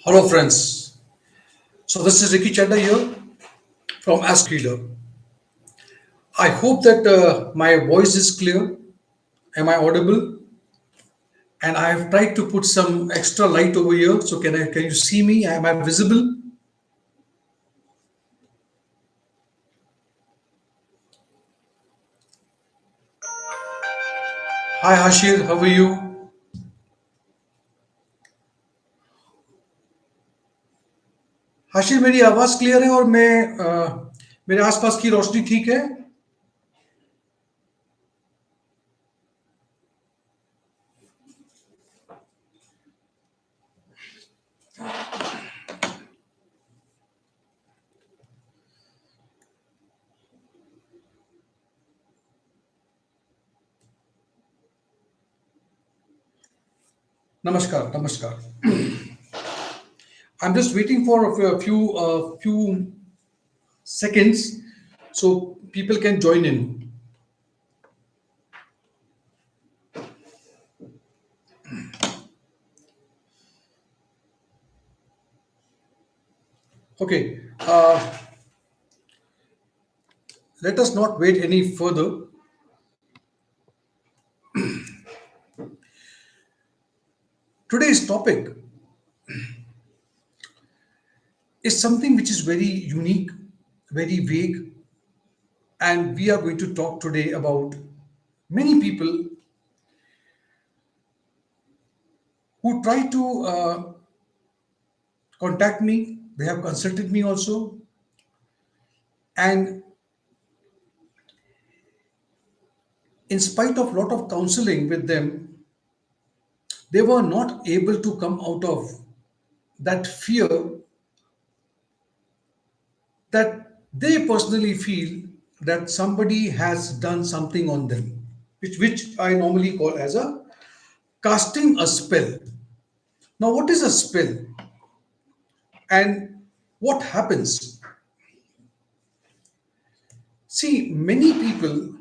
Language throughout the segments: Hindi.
Hello, friends. So, this is Ricky Chadda here from Ask Healer. I hope that my voice is clear. Am I audible? And I have tried to put some extra light over here. So, can you see me? Am I visible? Hi, Hashir. How are you? Hashir मेरी आवाज़ क्लियर है और मेरे आसपास की रोशनी ठीक है. नमस्कार नमस्कार. I'm just waiting for a few seconds so people can join in. Okay. Let us not wait any further. Today's topic is something which is very unique, very vague, and we are going to talk today about many people who try to contact me. They have consulted me also, and in spite of lot of counseling with them, they were not able to come out of that fear that they personally feel that somebody has done something on them, which I normally call as a casting a spell. Now, what is a spell and what happens? See, many people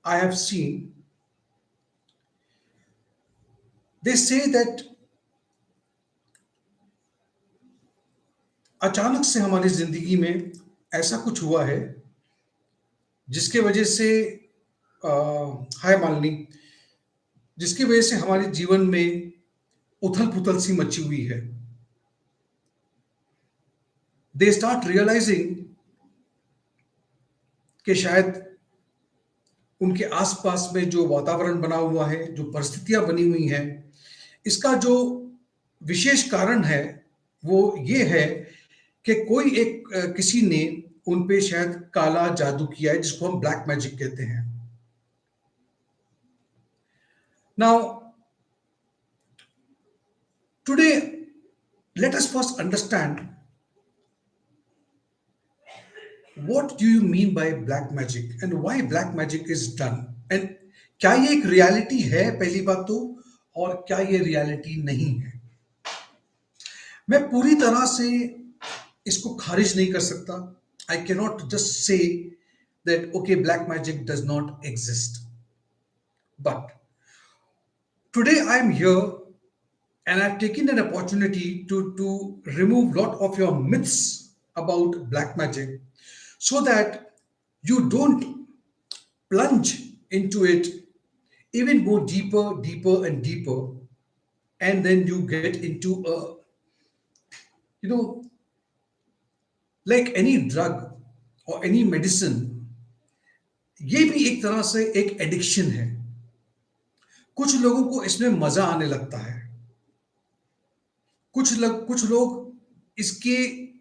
I have seen, they say that अचानक से हमारी जिंदगी में ऐसा कुछ हुआ है जिसके वजह से हाय मालिनी, जिसकी वजह से हमारे जीवन में उथल पुथल सी मची हुई है. दे स्टार्ट रियलाइजिंग कि शायद उनके आसपास में जो वातावरण बना हुआ है, जो परिस्थितियां बनी हुई हैं, इसका जो विशेष कारण है वो ये है कि कोई एक किसी ने उन पे शायद काला जादू किया है, जिसको हम ब्लैक मैजिक कहते हैं. Now today let us first understand what do you mean by black magic and why black magic is done, and क्या ये एक रियलिटी है पहली बात तो, और क्या ये रियलिटी नहीं है. मैं पूरी तरह से इसको खारिज नहीं कर सकता. I cannot just say that okay black magic does not exist, but today I am here and I've taken an opportunity to remove lot of your myths about black magic so that you don't plunge into it even more deeper and deeper, and then you get into a, you know, like any drug or any medicine, ये भी एक तरह से एक एडिक्शन है. कुछ लोगों को इसमें मजा आने लगता है. कुछ लोग इसके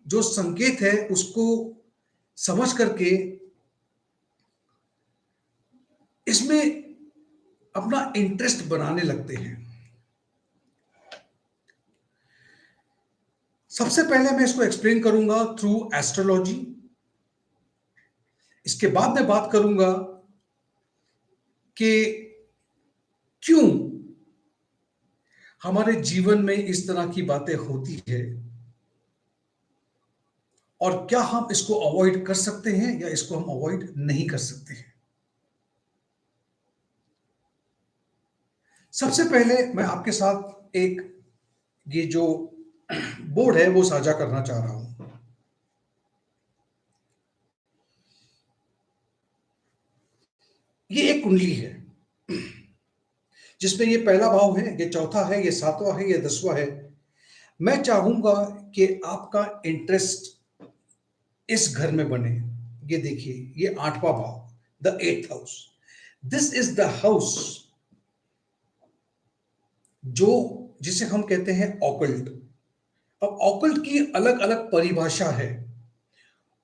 जो संकेत है उसको समझ करके इसमें अपना इंटरेस्ट बनाने लगते हैं. सबसे पहले मैं इसको एक्सप्लेन करूंगा थ्रू एस्ट्रोलॉजी. इसके बाद मैं बात करूंगा कि क्यों हमारे जीवन में इस तरह की बातें होती है और क्या हम इसको अवॉइड कर सकते हैं या इसको हम अवॉइड नहीं कर सकते हैं. सबसे पहले मैं आपके साथ एक ये जो बोर्ड है वो साझा करना चाह रहा हूं। ये एक कुंडली है जिसमें ये पहला भाव है, ये चौथा है, ये सातवां है, ये 10वां है। मैं चाहूंगा कि आपका इंटरेस्ट इस घर में बने। ये देखिए, ये 8वां भाव, the 8th house. This is the house जो जिसे हम कहते हैं ऑकल्ट। अब ऑकल्ट की अलग अलग परिभाषा है।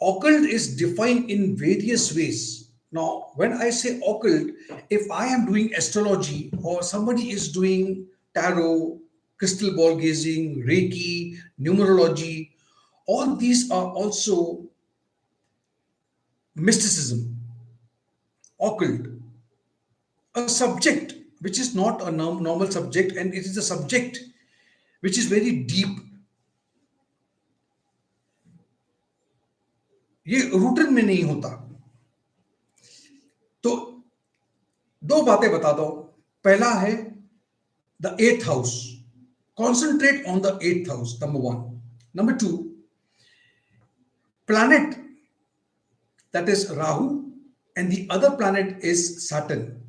Occult is defined in various ways. Now, when I say occult, if I am doing astrology or somebody is doing tarot, crystal ball gazing, Reiki, numerology, all these are also mysticism, occult, a subject which is not a normal subject, and it is a subject which is very deep. ये रूटन में नहीं होता। तो दो बातें बता दो। पहला है the eighth house. Concentrate on the eighth house, number one. Number two, planet, that is Rahu, and the other planet is Saturn.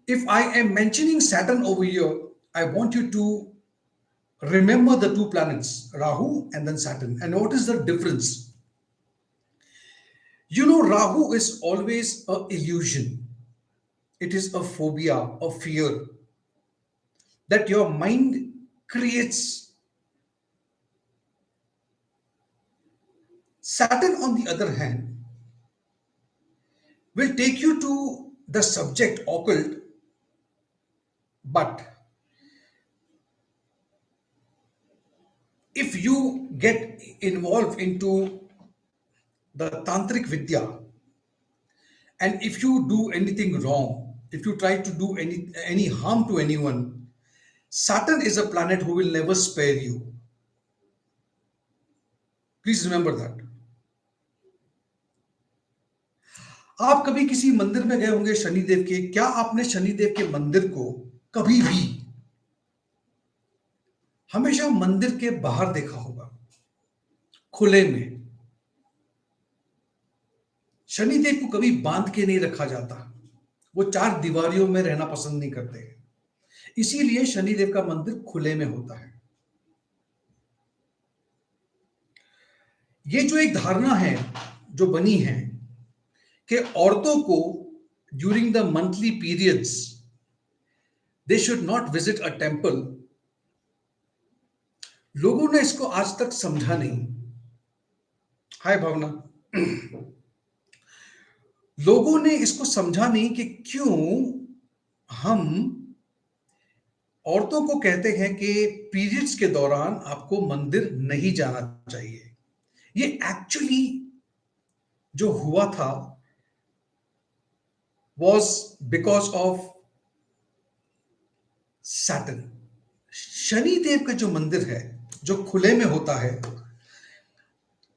If I am mentioning Saturn over here, I want you to remember the two planets, Rahu and then Saturn. And what is the difference? You know, Rahu is always a illusion. It is a phobia, a fear that your mind creates. Saturn, on the other hand, will take you to the subject occult, but if you get involved into the tantric vidya, and if you do anything wrong, if you try to do any harm to anyone, Saturn is a planet who will never spare you. Please remember that. आप कभी किसी मंदिर में गए होंगे शनिदेव के। क्या आपने शनिदेव के मंदिर को कभी भी हमेशा मंदिर के बाहर देखा होगा, खुले में? शनिदेव को कभी बांध के नहीं रखा जाता। वो चार दीवारियों में रहना पसंद नहीं करते, इसीलिए शनिदेव का मंदिर खुले में होता है। ये जो एक धारणा है जो बनी है कि औरतों को during the monthly periods they should not visit a temple, लोगों ने इसको आज तक समझा नहीं। हाय भावना। लोगों ने इसको समझा नहीं कि क्यों हम औरतों को कहते हैं कि पीरियड्स के दौरान आपको मंदिर नहीं जाना चाहिए। ये एक्चुअली जो हुआ था was because of Saturn. Shani Dev का जो मंदिर है जो खुले में होता है,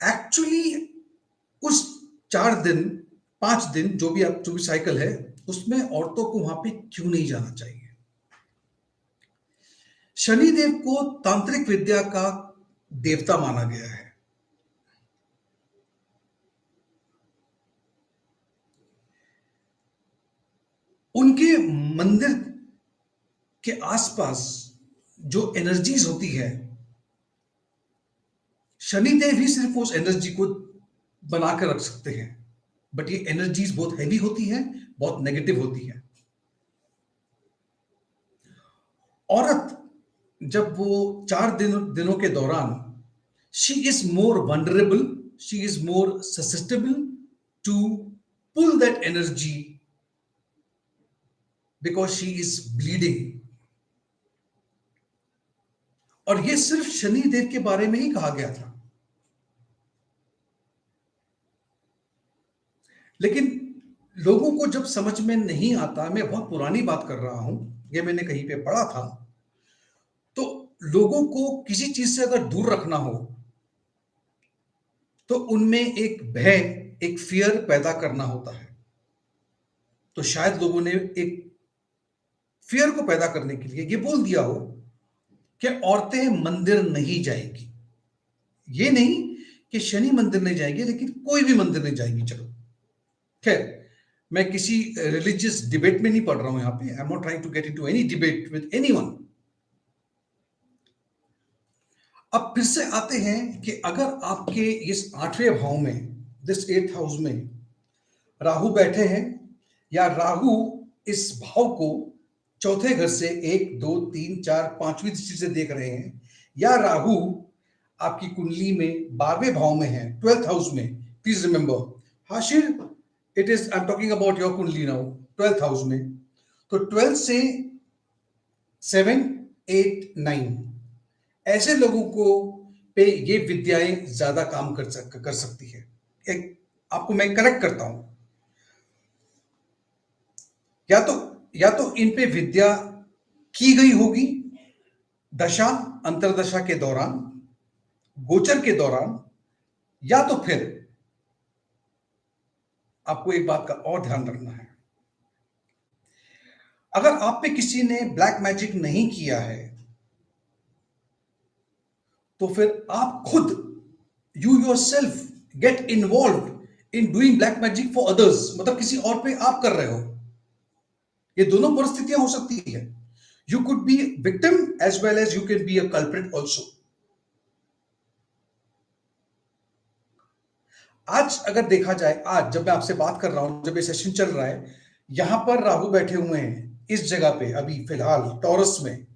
एक्चुअली उस 4 दिन 5 दिन जो भी साइकिल है, उसमें औरतों को वहां पे क्यों नहीं जाना चाहिए? शनिदेव को तांत्रिक विद्या का देवता माना गया है। उनके मंदिर के आसपास जो एनर्जीज होती है, शनिदेव ही सिर्फ उस एनर्जी को बनाकर रख सकते हैं, बट ये एनर्जीज बहुत हैवी होती हैं, बहुत नेगेटिव होती हैं। औरत जब वो 4 दिनों के दौरान, she is more vulnerable, she is more susceptible to pull that energy because she is bleeding. और ये सिर्फ शनि देव के बारे में ही कहा गया था। लेकिन लोगों को जब समझ में नहीं आता, मैं बहुत पुरानी बात कर रहा हूं, ये मैंने कहीं पे पढ़ा था, तो लोगों को किसी चीज से अगर दूर रखना हो तो उनमें एक भय, एक फियर पैदा करना होता है। तो शायद लोगों ने एक फियर को पैदा करने के लिए ये बोल दिया हो कि औरतें मंदिर नहीं जाएंगी। ये नहीं कि शनि मंदिर नहीं जाएंगे, लेकिन कोई भी मंदिर नहीं जाएंगी। चलो खैर, मैं किसी रिलीजियस डिबेट में नहीं पढ़ रहा हूं यहां पे। I am not trying to get into any debate with anyone. अब फिर से आते हैं कि अगर आपके इस 8वें भाव में, दिस 8th हाउस में राहु बैठे हैं, या राहु इस भाव को चौथे घर से 1 2 3 4 5वीं दृष्टि से देख रहे हैं, या राहु आपकी कुंडली में 12वें भाव में है, 12th हाउस में। Please remember Hashir, it is I am talking about your कुंडली नाउ, 12th हाउस में। तो 12 से 7 8 9 ऐसे लोगों को पे ये विद्याएं ज्यादा काम कर सकती है। एक आपको मैं करेक्ट करता हूं, या तो इन पे विद्या की गई होगी दशा अंतरदशा के दौरान, गोचर के दौरान, या तो फिर आपको एक बात का और ध्यान रखना है, अगर आप पे किसी ने ब्लैक मैजिक नहीं किया है तो फिर आप खुद, you your self get involve in doing black magic for others, मतलब किसी और पे आप कर रहे हो। ये दोनों परिस्थितियां हो सकती है। You could be victim as well as you can be a culprit also. आज अगर देखा जाए, आज जब मैं आपसे बात कर रहा हूं, जब ये सेशन चल रहा है, यहां पर राहु बैठे हुए हैं इस जगह पे अभी फिलहाल टॉरस में,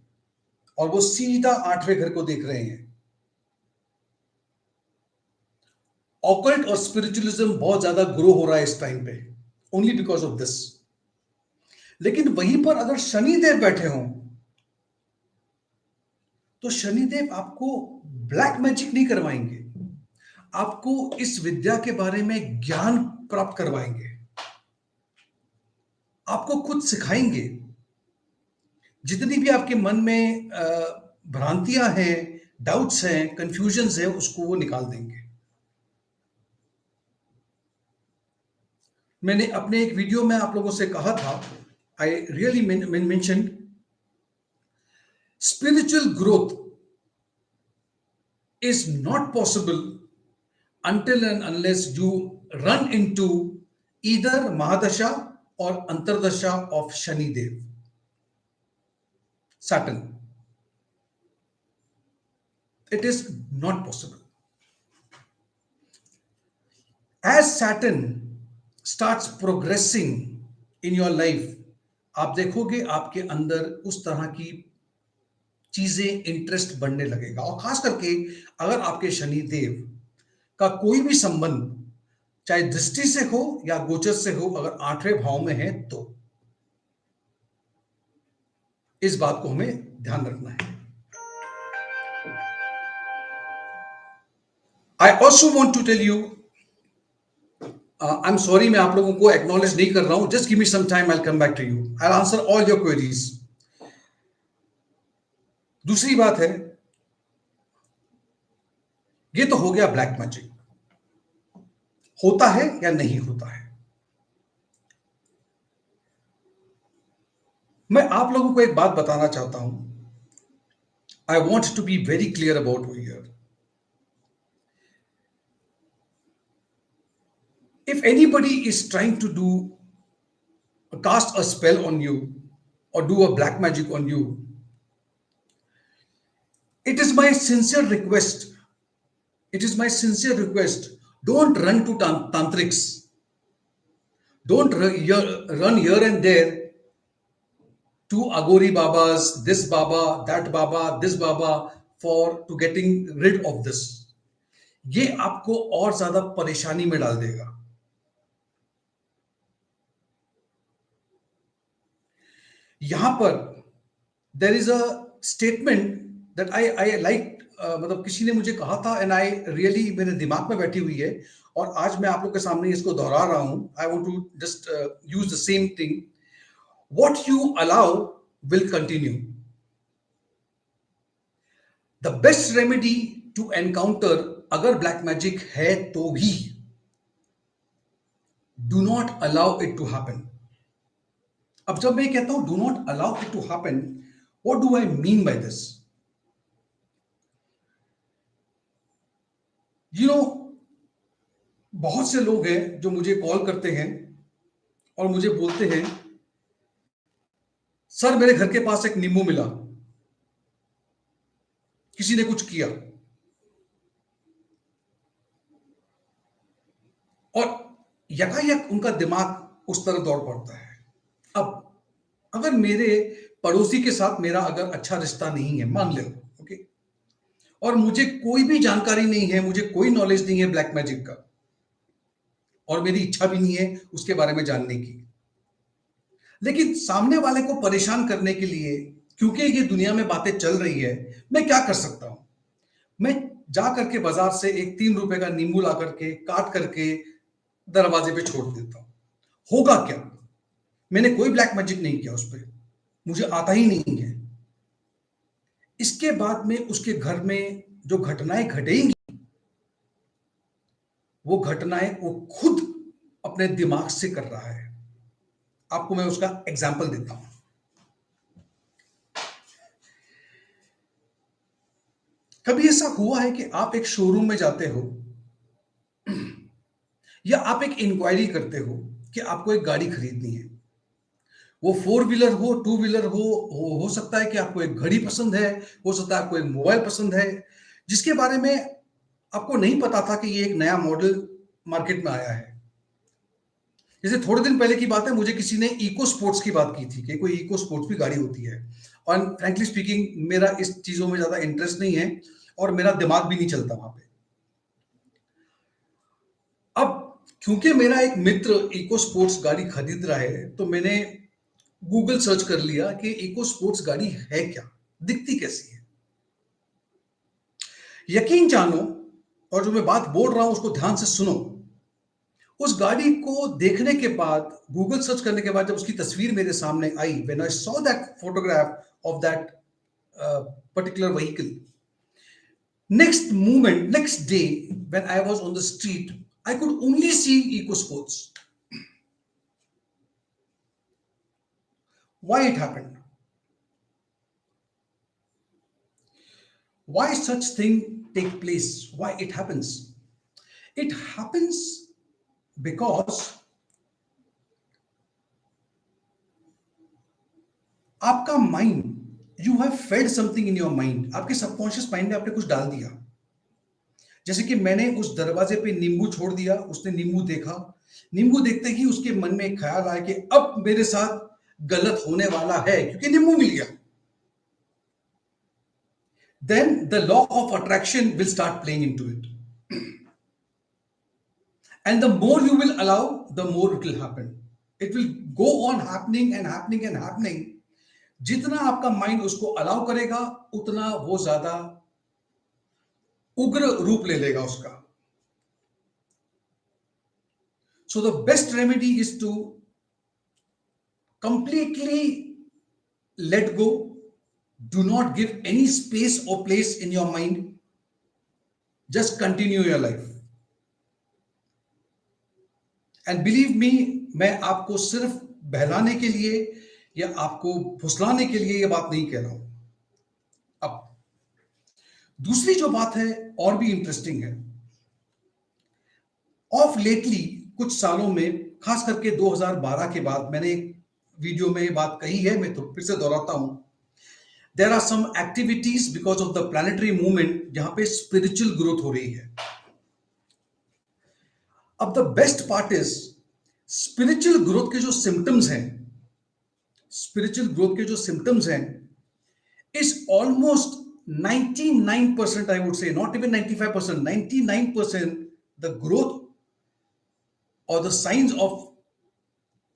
और वो सीधा 8वें घर को देख रहे हैं। ऑकल्ट और स्पिरिचुअलिज्म बहुत ज्यादा ग्रो हो रहा है इस टाइम पे, ओनली बिकॉज ऑफ दिस। लेकिन वहीं पर अगर शनिदेव बैठे हों, तो शनिदेव आपको ब्लैक मैजिक नहीं करवाएंगे, आपको इस विद्या के बारे में ज्ञान प्राप्त करवाएंगे, आपको खुद सिखाएंगे। जितनी भी आपके मन में भ्रांतियां हैं, डाउट्स हैं, कंफ्यूजन्स हैं, उसको वो निकाल देंगे। मैंने अपने एक वीडियो में आप लोगों से कहा था, I really mention, spiritual growth is not possible until and unless you run into either Mahadasha or Antardasha of Shani Dev, Saturn. It is not possible. As Saturn starts progressing in your life, आप देखोगे आपके अंदर उस तरह की चीजें, इंटरेस्ट बढ़ने लगेगा। और खास करके अगर आपके शनि देव का कोई भी संबंध, चाहे दृष्टि से हो या गोचर से हो, अगर 8वें भाव में है, तो इस बात को हमें ध्यान रखना है। I also want to tell you, I am sorry मैं आप लोगों को एक्नॉलेज नहीं कर रहा हूं, just give me some time, I will come back to you, I will answer all your queries. दूसरी बात है, ये तो हो गया ब्लैक मैजिक, होता है या नहीं होता है। मैं आप लोगों को एक बात बताना चाहता हूं, I want to be very clear about here. If anybody is trying to cast a spell on you or do a black magic on you, it is my sincere request, don't run to tantrics, don't run here and there to agori babas, this baba, that baba, this baba, for to getting rid of this. ये आपको और ज्यादा परेशानी में डाल देगा। यहां पर there is a statement that I like, मतलब किसी ने मुझे कहा था, एंड आई रियली मेरे दिमाग में बैठी हुई है, और आज मैं आप लोग के सामने इसको दोहरा रहा हूं। I want to just use the same thing, what you allow will continue. The best remedy to encounter, अगर ब्लैक मैजिक है तो भी, do not allow it to happen. अब जब मैं कहता हूं do not allow it to happen, what do I mean by this? You know बहुत से लोग हैं जो मुझे कॉल करते हैं और मुझे बोलते हैं, सर मेरे घर के पास एक नींबू मिला, किसी ने कुछ किया, और यकायक उनका दिमाग उस तरफ दौड़ पड़ता है। अब अगर मेरे पड़ोसी के साथ मेरा अगर अच्छा रिश्ता नहीं है, मान लो, ओके, और मुझे कोई भी जानकारी नहीं है, मुझे कोई नॉलेज नहीं है ब्लैक मैजिक का, और मेरी इच्छा भी नहीं है उसके बारे में जानने की, लेकिन सामने वाले को परेशान करने के लिए, क्योंकि ये दुनिया में बातें चल रही है, मैं क्या कर सकता हूं? मैं जा करके बाजार से एक 3 रुपए का नींबू ला करके काट करके दरवाजे पे छोड़ देता हूं। होगा क्या? मैंने कोई ब्लैक मैजिक नहीं किया उस पर, मुझे आता ही नहीं है। इसके बाद में उसके घर में जो घटनाएं घटेंगी, वो घटनाएं वो खुद अपने दिमाग से कर रहा है। आपको मैं उसका एग्जाम्पल देता हूं। कभी ऐसा हुआ है कि आप एक शोरूम में जाते हो या आप एक इंक्वायरी करते हो कि आपको एक गाड़ी खरीदनी है, वो 4 व्हीलर हो, 2 व्हीलर हो सकता है कि आपको एक घड़ी पसंद है, हो सकता है आपको एक मोबाइल पसंद है, जिसके बारे में आपको नहीं पता था कि ये एक नया मॉडल मार्केट में आया है। जैसे थोड़े दिन पहले की बात है, मुझे किसी ने इको स्पोर्ट्स की बात की थी कि कोई इको स्पोर्ट्स भी गाड़ी होती है, और फ्रैंकली स्पीकिंग मेरा इस चीजों में ज्यादा इंटरेस्ट नहीं है और मेरा दिमाग भी नहीं चलता वहां पे। अब क्योंकि मेरा एक मित्र इको स्पोर्ट्स गाड़ी खरीद रहा है, तो मैंने गूगल सर्च कर लिया कि इको स्पोर्ट्स गाड़ी है क्या, दिखती कैसी है। यकीन जानो, और जो मैं बात बोल रहा हूं उसको ध्यान से सुनो, उस गाड़ी को देखने के बाद, गूगल सर्च करने के बाद, जब उसकी तस्वीर मेरे सामने आई, when I saw that photograph of that particular vehicle, next day when I was on the street, I could only see eco sports. Why it happened? Why such thing take place? Why it happens? It happens because आपका mind, you have fed something in your mind, आपके सबकॉन्शियस माइंड ने आपने कुछ डाल दिया। जैसे कि मैंने उस दरवाजे पे नींबू छोड़ दिया, उसने नींबू देखा, नींबू देखते ही उसके मन में एक ख्याल आया कि अब मेरे साथ गलत होने वाला है क्योंकि नींबू मिल गया। Then the law of attraction will start playing into it. And the more you will allow, the more it will happen. It will go on happening and happening and happening. जितना आपका माइंड उसको अलाउ करेगा, उतना वो ज्यादा उग्र रूप ले लेगा उसका। So the best remedy is to completely let go. Do not give any space or place in your mind. Just continue your life. And believe me, मैं आपको सिर्फ बहलाने के लिए या आपको फुसलाने के लिए ये बात नहीं कह रहा हूं। अब दूसरी जो बात है और भी इंटरेस्टिंग है। ऑफ लेटली, कुछ सालों में, खास करके 2012 के बाद, मैंने एक वीडियो में ये बात कही है, मैं तो फिर से दोहराता हूं। There are some activities because of the planetary movement जहां पे स्पिरिचुअल ग्रोथ हो रही है। अब the best part is, spiritual growth के जो सिम्टम्स हैं, स्पिरिचुअल ग्रोथ के जो सिम्टम्स हैं, is almost 99%, I would say, not even 95%, 99%, the growth or the signs of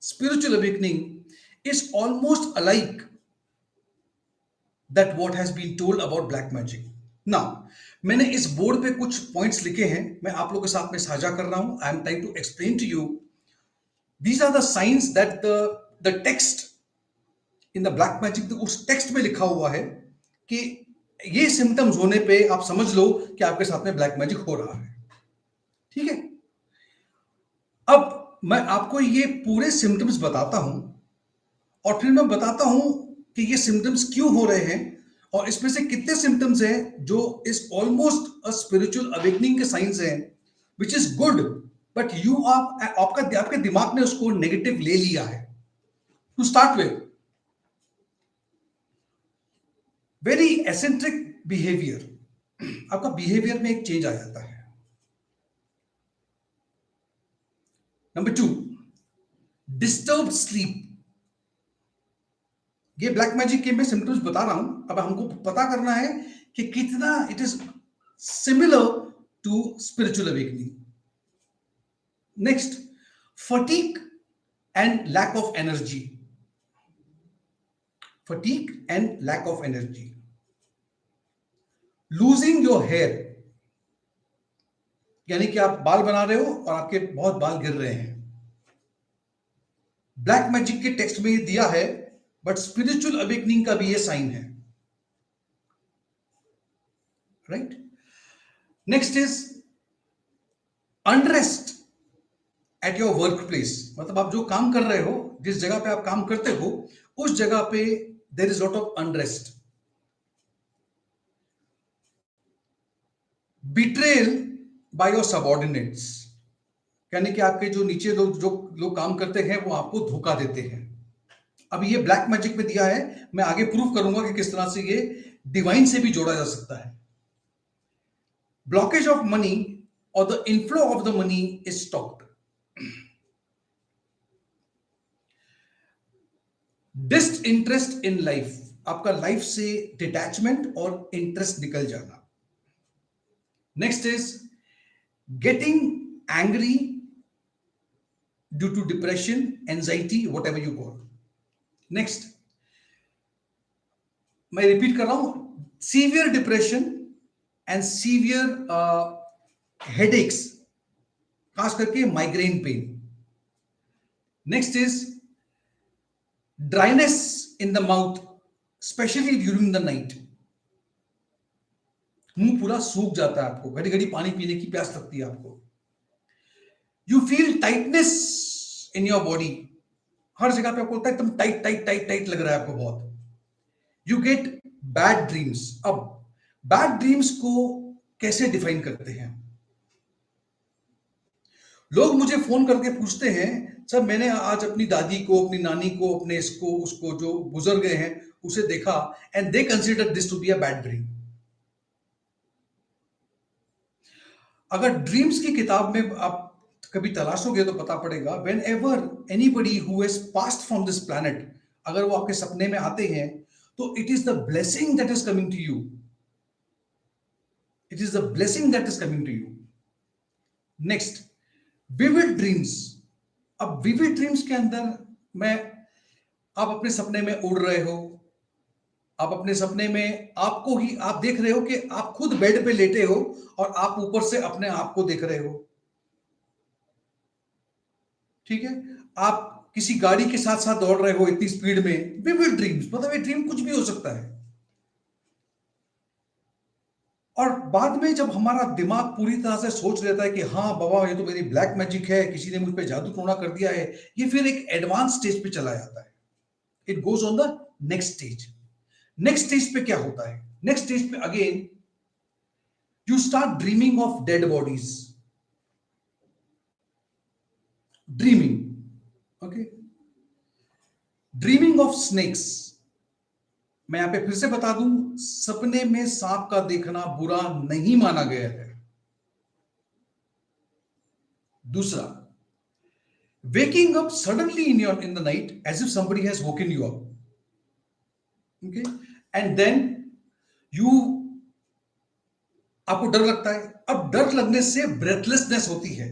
spiritual awakening is almost alike that what has been told about black magic. Now, मैंने इस बोर्ड पे कुछ पॉइंट्स लिखे हैं, मैं आप लोगों के साथ में साझा कर रहा हूं। I am trying to explain to you, these are the signs that the text in the black magic, उस टेक्स्ट में लिखा हुआ है कि ये सिम्टम्स होने पे आप समझ लो कि आपके साथ में ब्लैक मैजिक हो रहा है। ठीक है, अब मैं आपको ये पूरे सिम्टम्स बताता हूं और फिर मैं बताता हूं कि ये सिम्टम्स क्यों हो रहे हैं और इसमें से कितने सिम्टम्स हैं जो इस ऑलमोस्ट अ स्पिरिचुअल अवेकनिंग के साइंस हैं, which is good, but you आपके दिमाग ने उसको नेगेटिव ले लिया है. To start with, very eccentric behaviour. आपका बिहेवियर में एक चेंज आ जाता है. Number 2, disturb sleep. ये ब्लैक मैजिक के मैं सिम्टम्स बता रहा हूं. अब हमको पता करना है कि कितना it is similar to spiritual awakening. Next, fatigue and lack of energy. Fatigue and lack of energy. Losing your hair, यानी कि आप बाल बना रहे हो और आपके बहुत बाल गिर रहे हैं. ब्लैक मैजिक के टेक्स्ट में ये दिया है, बट स्पिरिचुअल अवेकनिंग का भी ये साइन है. Right. Next is unrest at your work place. मतलब आप जो काम कर रहे हो, जिस जगह पे आप काम करते हो, उस जगह पे there is lot of unrest. Betrayal by your subordinates, यानी कि आपके जो नीचे लोग काम करते हैं वो आपको धोखा देते हैं. अब ये ब्लैक मैजिक में दिया है, मैं आगे प्रूव करूंगा कि किस तरह से ये डिवाइन से भी जोड़ा जा सकता है. ब्लॉकेज ऑफ मनी और the inflow of the money is stopped. Disinterest in life, आपका लाइफ से डिटैचमेंट और इंटरेस्ट निकल जाना. Next is getting angry due to depression, anxiety, whatever you call. Next, मैं रिपीट कर रहा हूं, severe depression and severe headaches, खास करके migraine pain. Next is dryness in the mouth, especially during the night. मुंह पूरा सूख जाता है, आपको घड़ी घड़ी पानी पीने की प्यास लगती है आपको. You feel tightness in your body, हर जगह पे आपको लगता है एकदम टाइट टाइट टाइट टाइट लग रहा है आपको बहुत. You get bad dreams. अब बैड ड्रीम्स को कैसे डिफाइन करते हैं? लोग मुझे फोन करके पूछते हैं, सर मैंने आज अपनी दादी को, अपनी नानी को, अपने इसको उसको जो गुजर गए हैं उसे देखा, and they consider this to be a bad dream. अगर ड्रीम्स की किताब में आप कभी तलाशोगे तो पता पड़ेगा, whenever anybody who has passed from this planet, अगर वो आपके सपने में आते हैं, तो it is the blessing that is coming to you. It is the blessing that is coming to you. Next, vivid dreams. अब विविड ड्रीम्स के अंदर मैं, आप अपने सपने में उड़ रहे हो, आप अपने सपने में आपको ही आप देख रहे हो कि आप खुद बेड पे लेटे हो और आप ऊपर से अपने आप को देख रहे हो. ठीक है, आप किसी गाड़ी के साथ साथ दौड़ रहे हो इतनी स्पीड में. विविड ड्रीम्स, मतलब ये ड्रीम कुछ भी हो सकता है. और बाद में जब हमारा दिमाग पूरी तरह से सोच लेता है कि हाँ बाबा ये तो मेरी ब्लैक मैजिक है, किसी ने मुझ पे जादू टोना कर दिया है, ये फिर एक एडवांस स्टेज पे चला जाता है. It goes on the next stage. Next stage पे क्या होता है? नेक्स्ट स्टेज पे again you start dreaming of dead bodies. Dreaming, okay. Dreaming of snakes. मैं यहां पे फिर से बता दूं, सपने में सांप का देखना बुरा नहीं माना गया है. दूसरा, waking up suddenly in the night as if somebody has woken you up. Okay, and then you, आपको डर लगता है. अब डर लगने से ब्रेथलेसनेस होती है,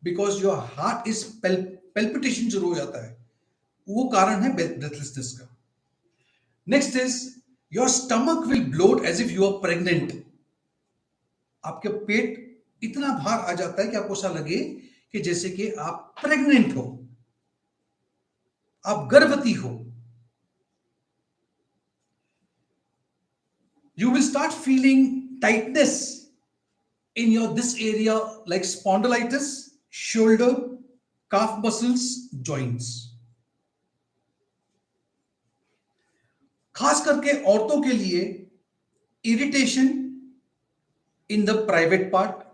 because your heart is palpitation शुरू हो जाता है. वो कारण है ब्रेथलेसनेस का. Next is your stomach will bloat as if you are pregnant. आपके पेट इतना भार आ जाता है कि आपको ऐसा लगे कि जैसे कि आप प्रेग्नेंट हो, आप गर्भवती हो. You will start feeling tightness in your this area like spondylitis, shoulder, calf muscles, joints. खास करके औरतों के लिए irritation in the private part,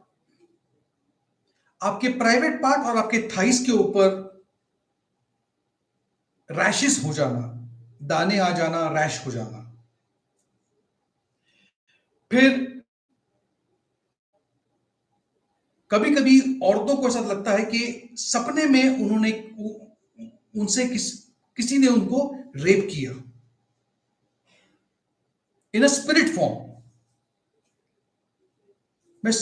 आपके प्राइवेट पार्ट और आपके थाइस के ऊपर रैशेस हो जाना, दाने आ जाना, रैश हो जाना। फिर कभी कभी औरतों को ऐसा लगता है कि सपने में उन्होंने उनसे किसी ने उनको रेप किया इन अ स्पिरिट फॉर्म। मैं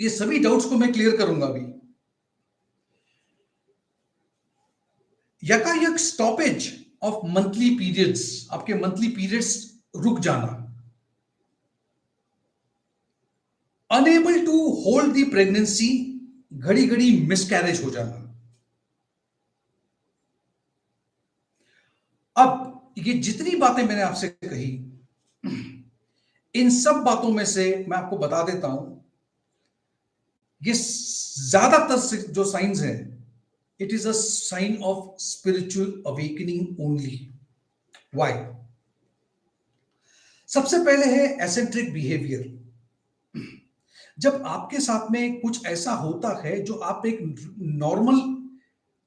ये सभी डाउट्स को मैं क्लियर करूंगा अभी। यकायक स्टॉपेज ऑफ मंथली पीरियड्स, आपके मंथली पीरियड्स रुक जाना, unable to hold the pregnancy, घड़ी घड़ी मिसकैरेज हो जाना। अब ये जितनी बातें मैंने आपसे कही, इन सब बातों में से मैं आपको बता देता हूं, ये ज्यादातर जो साइंस हैं, it is a sign of spiritual awakening only. Why? सबसे पहले है एसेंट्रिक बिहेवियर। जब आपके साथ में कुछ ऐसा होता है जो आप एक नॉर्मल,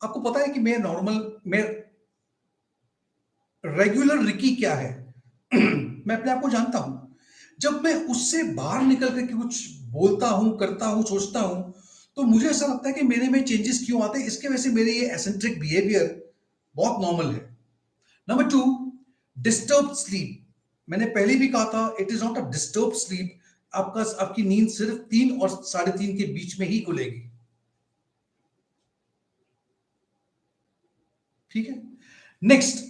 आपको पता है कि मैं रेगुलर रिकी क्या है मैं अपने आप को जानता हूं। जब मैं उससे बाहर निकल करके कुछ बोलता हूं, करता हूं, सोचता हूं, तो मुझे ऐसा लगता है कि मेरे में चेंजेस क्यों आते हैं। इसके वजह से मेरे ये एसेंट्रिक बिहेवियर बहुत नॉर्मल है। Number two, disturb sleep. मैंने पहले भी कहा था, it is not a disturb sleep. आपकी नींद सिर्फ 3 और 3:30 के बीच में ही खुलेगी। ठीक है। Next,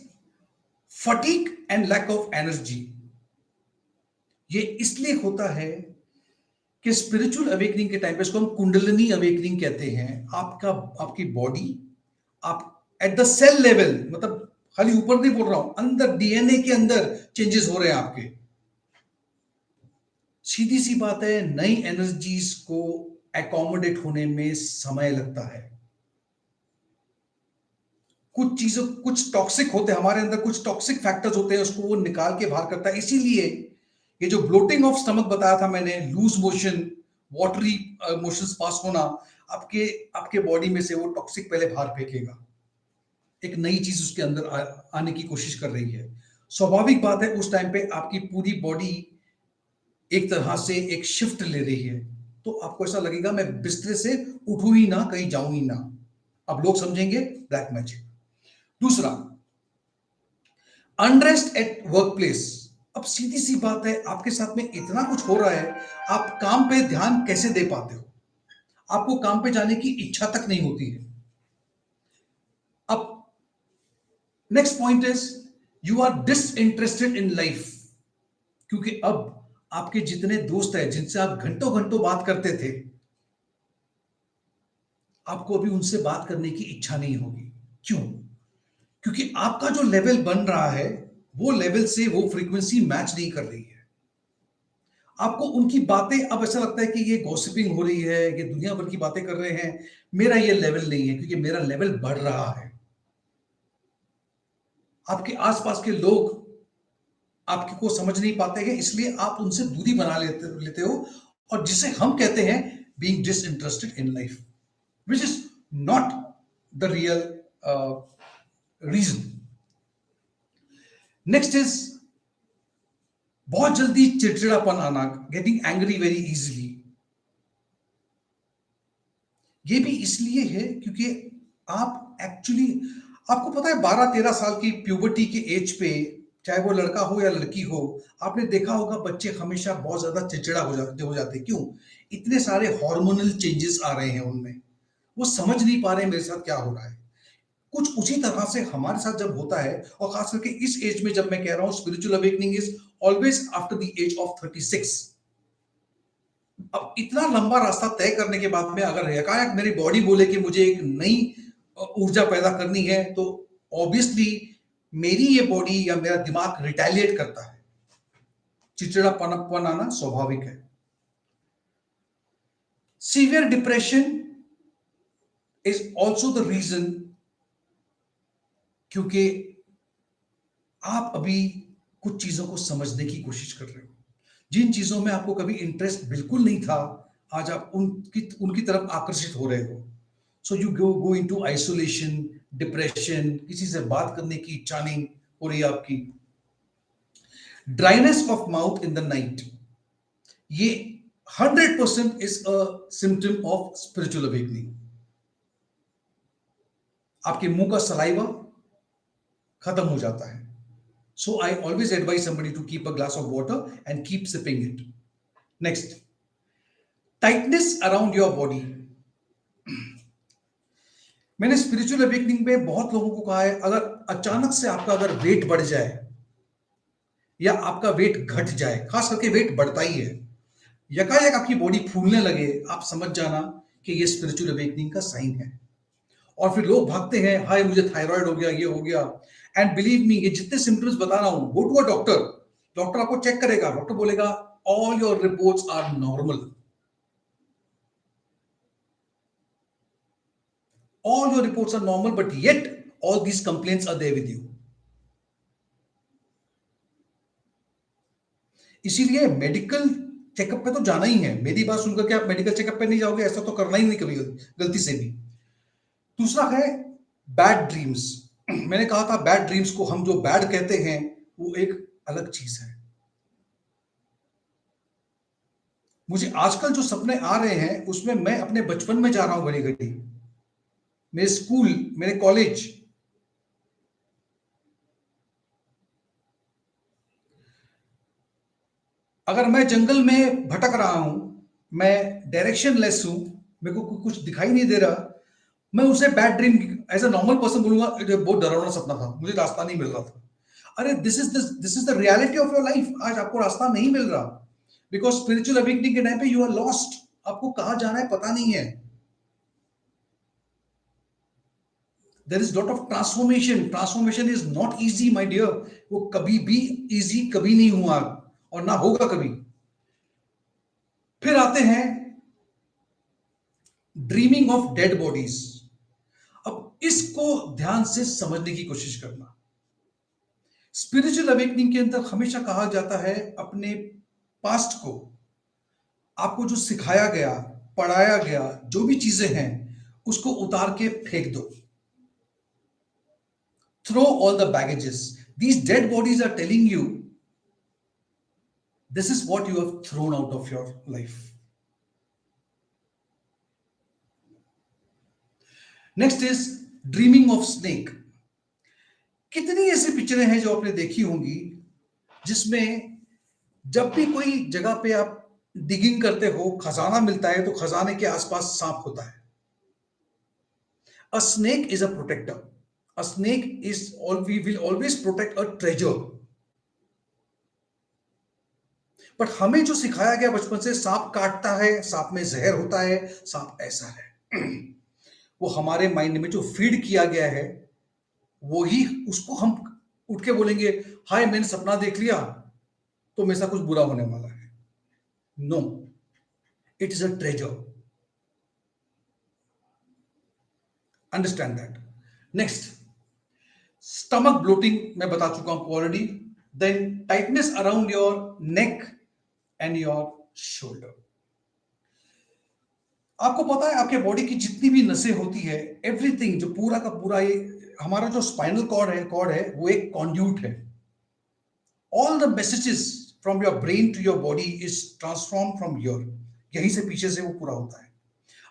fatigue and lack of energy. ये इसलिए होता है कि स्पिरिचुअल अवेकनिंग के टाइम पे, इसको हम कुंडलिनी अवेकनिंग कहते हैं। आपकी बॉडी, आप एट द सेल लेवल, मतलब खाली ऊपर नहीं बोल रहा हूं, अंदर डीएनए के अंदर चेंजेस हो रहे हैं आपके। सीधी सी बात है, नई एनर्जीज को एकोमोडेट होने में समय लगता है। कुछ टॉक्सिक होते हैं हमारे अंदर, कुछ टॉक्सिक फैक्टर्स होते हैं, उसको वो निकाल के बाहर करता है। इसीलिए ये जो ब्लोटिंग ऑफ स्टमक बताया था मैंने, लूज मोशन, वाटरी मोशंस पास होना, आपके आपके बॉडी में से वो टॉक्सिक पहले बाहर फेंकेगा, एक नई चीज उसके अंदर आने की कोशिश कर रही है। स्वाभाविक बात है, उस टाइम पे आपकी पूरी बॉडी एक तरह से एक शिफ्ट ले रही है, तो आपको ऐसा लगेगा मैं बिस्तर से उठूं ही ना, कहीं जाऊं ही ना। अब लोग समझेंगे ब्लैक मैजिक। दूसरा, अनरेस्ट एट वर्क प्लेस। अब सीधी सी बात है, आपके साथ में इतना कुछ हो रहा है, आप काम पे ध्यान कैसे दे पाते हो? आपको काम पे जाने की इच्छा तक नहीं होती है। अब next point is, you are disinterested in life. क्योंकि अब आपके जितने दोस्त हैं जिनसे आप घंटों घंटों बात करते थे, आपको अभी उनसे बात करने की इच्छा नहीं होगी। क्यों? क्योंकि आपका जो लेवल बन रहा है, वो लेवल से वो फ्रीक्वेंसी मैच नहीं कर रही है। आपको उनकी बातें, अब ऐसा लगता है कि ये गॉसिपिंग हो रही है, ये दुनिया भर की बातें कर रहे हैं, मेरा ये लेवल नहीं है, क्योंकि मेरा लेवल बढ़ रहा है। आपके आसपास के लोग आपके को समझ नहीं पाते हैं, इसलिए आप उनसे दूरी बना लेते हो, और जिसे हम कहते हैं being disinterested in life, which is not the real reason. Next is बहुत जल्दी चिड़चिड़ापन आना, गेटिंग एंग्री वेरी इजीली। ये भी इसलिए है क्योंकि आप एक्चुअली, आपको पता है 12-13 साल की प्यूबर्टी के एज पे, चाहे वो लड़का हो या लड़की हो, आपने देखा होगा बच्चे हमेशा बहुत ज्यादा चिड़चिड़ा हो जाते हैं। क्यों? इतने सारे हार्मोनल चेंजेस आ रहे हैं उनमें, वो समझ नहीं पा रहे हैं मेरे साथ क्या हो रहा है। कुछ उसी तरह से हमारे साथ जब होता है, और खास करके इस एज में, जब मैं कह रहा हूं spiritual awakening is always after the age of 36। अब इतना लंबा रास्ता तय करने के बाद में अगर एकाएक मेरी बॉडी बोले कि मुझे एक नई ऊर्जा पैदा करनी है, तो ऑब्वियसली मेरी ये बॉडी या मेरा दिमाग रिटेलिएट करता है। चिड़चिड़ापन आना स्वाभाविक है। Severe depression is also the reason, क्योंकि आप अभी कुछ चीजों को समझने की कोशिश कर रहे हो। जिन चीजों में आपको कभी इंटरेस्ट बिल्कुल नहीं था, आज आप उनकी तरफ आकर्षित हो रहे हो। So you go into isolation, depression, किसी से बात करने की इच्छा नहीं हो रही आपकी। Dryness of mouth in the night, ये 100% is a symptom of spiritual awakening. आपके मुंह का सलाइवा खत्म हो जाता है। So I always advise somebody to keep a glass of water and keep sipping it. Next, tightness around your body. मैंने स्पिरिचुअल अवेकनिंग में बहुत लोगों को कहा है, अगर अचानक से आपका अगर वेट बढ़ जाए या आपका वेट घट जाए, खास करके वेट बढ़ता ही है, यकायक आपकी बॉडी फूलने लगे, आप समझ जाना कि ये स्पिरिचुअल अवेकनिंग का साइन है। और फिर लोग भागते हैं, हाय मुझे थायराइड हो गया, ये हो गया। एंड बिलीव मी, ये जितने सिम्टम्स बता रहा हूं, go to a doctor. Doctor आपको चेक करेगा, डॉक्टर बोलेगा all your reports are normal, all your reports are normal, but yet all these complaints are there with you. इसीलिए मेडिकल चेकअप पे तो जाना ही है। मेरी बात सुनकर के आप मेडिकल चेकअप पे नहीं जाओगे, ऐसा तो करना ही नहीं कभी गलती से भी। दूसरा है बैड ड्रीम्स। मैंने कहा था बैड ड्रीम्स को हम जो बैड कहते हैं वो एक अलग चीज है। मुझे आजकल जो सपने आ रहे हैं उसमें मैं अपने बचपन में जा रहा हूं घड़ी घड़ी, मेरे स्कूल, मेरे कॉलेज। अगर मैं जंगल में भटक रहा हूं, मैं डायरेक्शन लेस हूं, मेरे को कुछ दिखाई नहीं दे रहा, मैं उसे bad dream as a normal person बोलूंगा, ये बहुत डरावना सपना था, मुझे रास्ता नहीं मिल रहा था। अरे this is the reality of your life. आज आपको रास्ता नहीं मिल रहा बिकॉज स्पिरिचुअल अवेकनिंग के टाइम पे यू आर लॉस्ट। आपको कहां जाना है पता नहीं है। There is lot of transformation. Transformation is not easy my dear. वो कभी भी इजी कभी नहीं हुआ और ना होगा कभी। फिर आते हैं ड्रीमिंग ऑफ डेड बॉडीज। अब इसको ध्यान से समझने की कोशिश करना। स्पिरिचुअल अवेकनिंग के अंदर हमेशा कहा जाता है अपने पास्ट को, आपको जो सिखाया गया, पढ़ाया गया, जो भी चीजें हैं उसको उतार के फेंक दो। Throw all the baggages. These dead bodies are telling you this is what you have thrown out of your life. Next is dreaming of snake. कितनी ऐसी पिक्चरें हैं जो आपने देखी होंगी जिसमें जब भी कोई जगह पे आप डिगिंग करते हो, खजाना मिलता है, तो खजाने के आसपास सांप होता है। A snake is a protector. A snake is will always protect a treasure. But हमें जो सिखाया गया बचपन से, सांप काटता है, सांप में जहर होता है, सांप ऐसा है, वो हमारे माइंड में जो फीड किया गया है वही, उसको हम उठ के बोलेंगे हाय मैंने सपना देख लिया तो मेरे साथ कुछ बुरा होने वाला है। No, it is a treasure. Understand that. Next, stomach bloating मैं बता चुका हूं already. Then tightness around your neck and your shoulder. आपको पता है आपके बॉडी की जितनी भी नसें होती है, एवरीथिंग, जो पूरा का पूरा ये हमारा जो स्पाइनल कॉर्ड है वो एक कॉन्ड्यूट है। All the messages from your brain to your body is transform from your, यहीं से पीछे से वो पूरा होता है।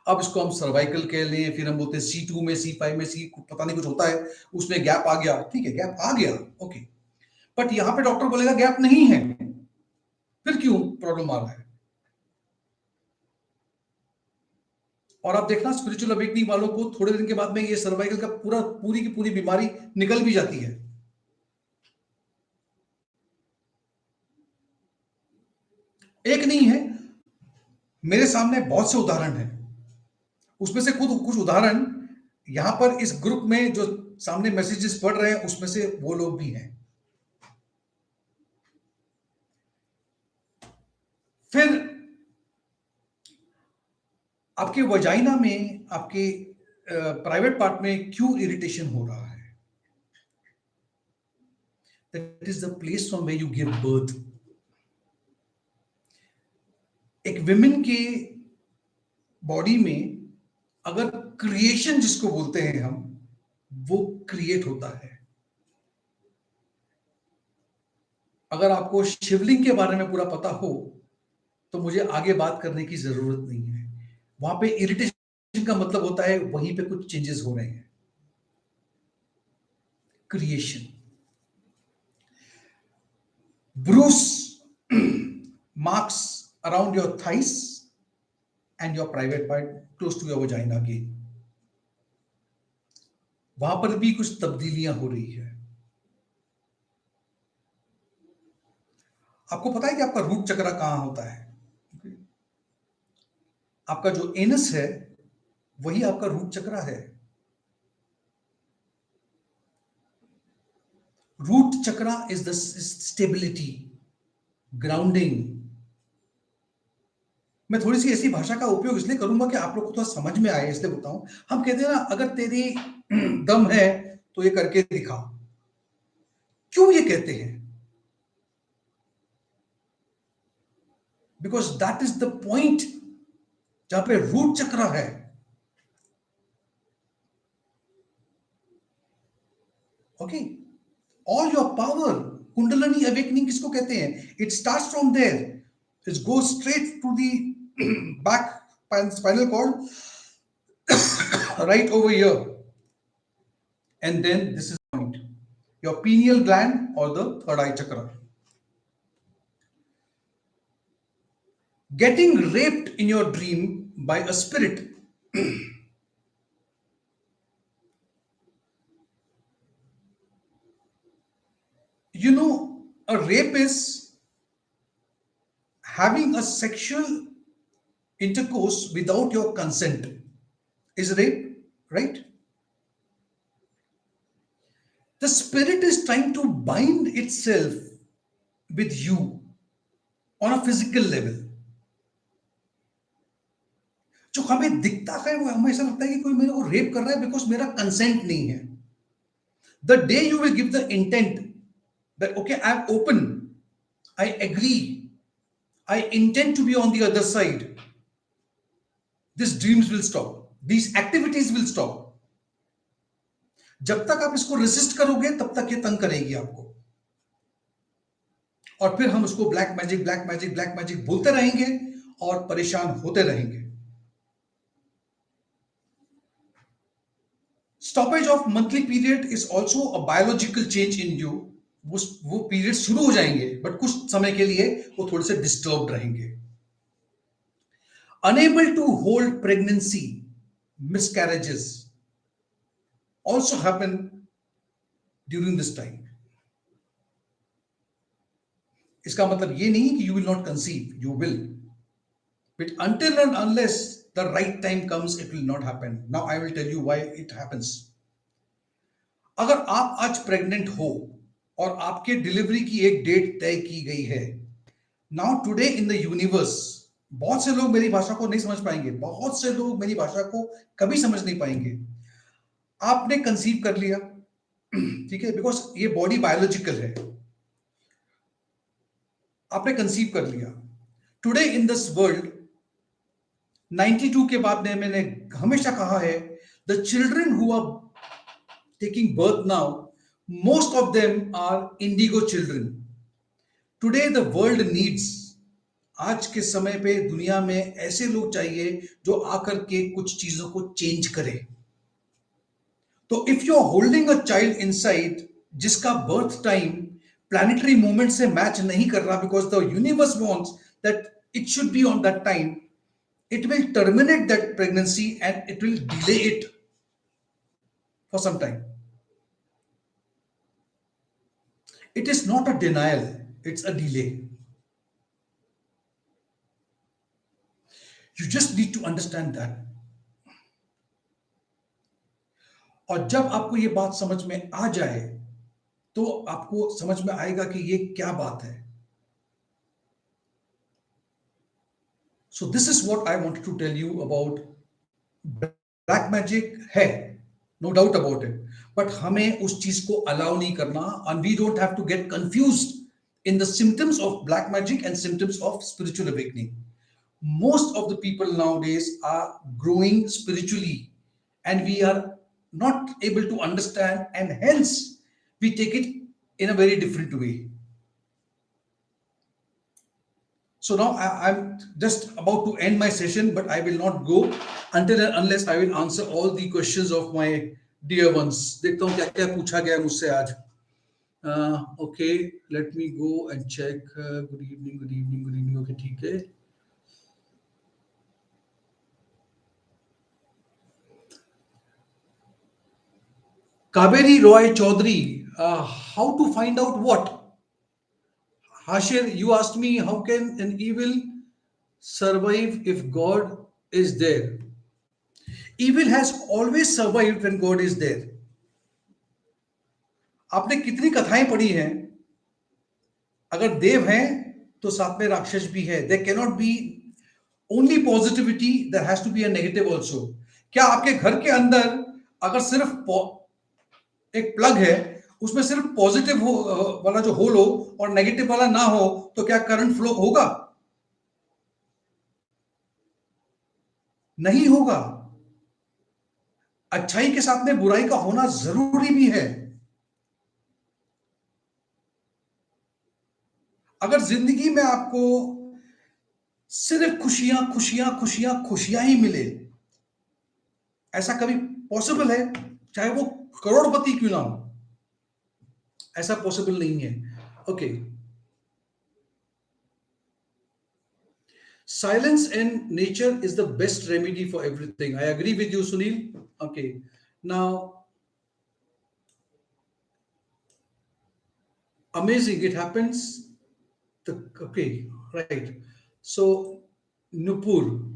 अब इसको हम सर्वाइकल कह लें, फिर हम बोलते हैं C2 में, C5 में, सी पता नहीं कुछ होता है, उसमें गैप आ गया, ठीक है गैप आ गया, ओके। बट यहां पे डॉक्टर बोलेगा गैप नहीं है, फिर क्यों प्रॉब्लम आ रहा है? और आप देखना स्पिरिचुअल अवेकनिंग वालों को थोड़े दिन के बाद में ये सर्वाइकल का पूरी की पूरी बीमारी निकल भी जाती है। एक नहीं है, मेरे सामने बहुत से उदाहरण हैं। उसमें से खुद कुछ उदाहरण यहां पर इस ग्रुप में जो सामने मैसेजेस पढ़ रहे हैं उसमें से वो लोग भी हैं। फिर आपके वजाइना में, आपके प्राइवेट पार्ट में क्यों इरिटेशन हो रहा है? That is the place from where you give birth. एक विमेन के बॉडी में अगर क्रिएशन जिसको बोलते हैं हम, वो क्रिएट होता है। अगर आपको शिवलिंग के बारे में पूरा पता हो तो मुझे आगे बात करने की जरूरत नहीं है। वहां पे इरिटेशन का मतलब होता है वहीं पे कुछ चेंजेस हो रहे हैं, creation. Bruce marks around your thighs and your private part close to your vagina again, वहां पर भी कुछ तब्दीलियां हो रही है। आपको पता है कि आपका रूट चक्र कहां होता है? आपका जो एनस है वही आपका रूट चक्र है। रूट चक्र इज द स्टेबिलिटी, ग्राउंडिंग। मैं थोड़ी सी ऐसी भाषा का उपयोग इसलिए करूंगा कि आप लोग को थोड़ा समझ में आए, इसलिए बताऊं। हम कहते हैं ना, अगर तेरी दम है तो ये करके दिखा। क्यों ये कहते हैं? Because that is the point जहां पे रूट चक्र है। Okay, all your power, kundalini awakening किसको कहते हैं? It starts from there, it goes straight to the back spinal cord, right over here, and then this is the point, your pineal gland or the third eye chakra. Getting raped in your dream by a spirit, you know, a rape is having a sexual intercourse without your consent is rape, right? The spirit is trying to bind itself with you on a physical level. जो हमें दिखता है वो हमें ऐसा लगता है कि कोई मेरे को रेप कर रहा है बिकॉज मेरा कंसेंट नहीं है। The day you will give the intent that okay I am open, I agree, I intend to be on the other side, this dreams will stop, this activities will stop. जब तक आप इसको रेसिस्ट करोगे तब तक ये तंग करेगी आपको, और फिर हम उसको black magic black magic black magic बोलते रहेंगे और परेशान होते रहेंगे। Stoppage of monthly period is also a biological change in you. वो पीरियड शुरू हो जाएंगे बट कुछ समय के लिए वो थोड़े से डिस्टर्ब रहेंगे। Unable to hold pregnancy, miscarriages also happen during this time. इसका मतलब ये नहीं कि you will not conceive, you will, but until and unless the right time comes it will not happen. Now I will tell you why it happens. अगर आप आज प्रेग्नेंट हो और आपके डिलीवरी की एक डेट तय की गई है, now today in the universe, बहुत से लोग मेरी भाषा को नहीं समझ पाएंगे, बहुत से लोग मेरी भाषा को कभी समझ नहीं पाएंगे। आपने कंसीव कर लिया, ठीक है, बिकॉज ये बॉडी बायोलॉजिकल है, आपने कंसीव कर लिया। टुडे इन दिस वर्ल्ड 92 के बाद ने मैंने हमेशा कहा है, the children who are taking birth now, most of them are indigo children. Today the world needs, आज के समय पे दुनिया में ऐसे लोग चाहिए जो आकर के कुछ चीजों को चेंज करे। तो if you are holding a child inside जिसका बर्थ टाइम प्लैनेटरी मूवमेंट से मैच नहीं कर रहा, because the universe wants that it should be on that time, it will terminate that pregnancy and it will delay it for some time. It is not a denial, it's a delay. You just need to understand that. और जब आपको ये बात समझ में आ जाए तो आपको समझ में आएगा कि ये क्या बात है। So this is what I wanted to tell you about black magic है, no doubt about it, but हमें उस चीज को अलाउ नहीं करना, and we don't have to get confused in the symptoms of black magic and symptoms of spiritual awakening. most of the people nowadays are growing spiritually, and we are not able to understand, and hence we take it in a very different way. So now I'm just about to end my session, but I will not go until and unless I will answer all the questions of my dear ones. देखता हूँ क्या क्या पूछा गया है मुझसे आज. Okay, let me go and check. Good evening, good evening, good evening. Okay, ठीक है. Kaveri Roy Chaudhary, how to find out what? Hashir, you asked me how can an evil survive if God is there? Evil has always survived when God is there. आपने कितनी कथाएं पढ़ी हैं? अगर देव हैं तो साथ में राक्षस भी है. There cannot be only positivity, there has to be a negative also. क्या आपके घर के अंदर अगर सिर्फ एक प्लग है, उसमें सिर्फ पॉजिटिव हो वाला जो होल हो और नेगेटिव वाला ना हो, तो क्या करंट फ्लो होगा? नहीं होगा. अच्छाई के साथ में बुराई का होना जरूरी भी है. अगर जिंदगी में आपको सिर्फ खुशियां खुशियां खुशियां खुशियां ही मिले, ऐसा कभी पॉसिबल है? चाहे वो करोड़पति क्यों ना हो, ऐसा पॉसिबल नहीं है. Okay. Silence and nature is the best remedy for everything. I agree with you, Sunil. Okay. Now, amazing. It happens. Okay, right. So, Nupur.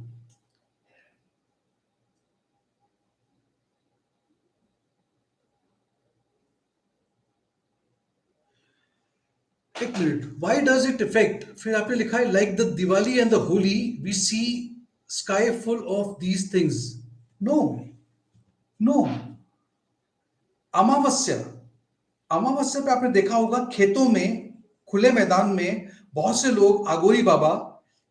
एक minute. Why does it affect? फिर आपने लिखा है like the Diwali and the Holi, we see sky full of these things. No, no. अमावस्या, अमावस्या पे आपने देखा होगा खेतों में, खुले मैदान में बहुत से लोग आगोरी बाबा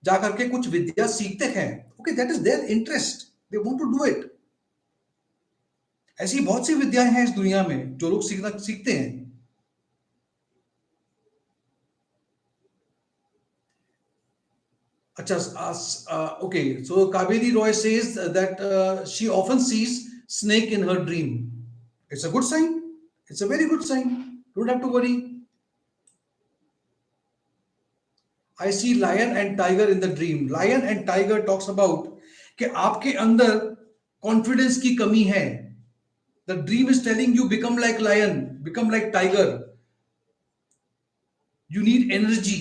जाकर के कुछ विद्या सीखते हैं. Okay, that is their interest, they want to do it. ऐसी बहुत सी विद्याएं हैं इस दुनिया में जो लोग सीखना सीखते हैं. अच्छा. Okay, so Kaveri Roy says that she often sees snake in her dream. It's a good sign. It's a very good sign. Don't have to worry. I see lion and tiger in the dream. Lion and tiger talks about कि आपके अंदर कॉन्फिडेंस की कमी है. The dream is telling you become like lion, become like tiger. You need energy.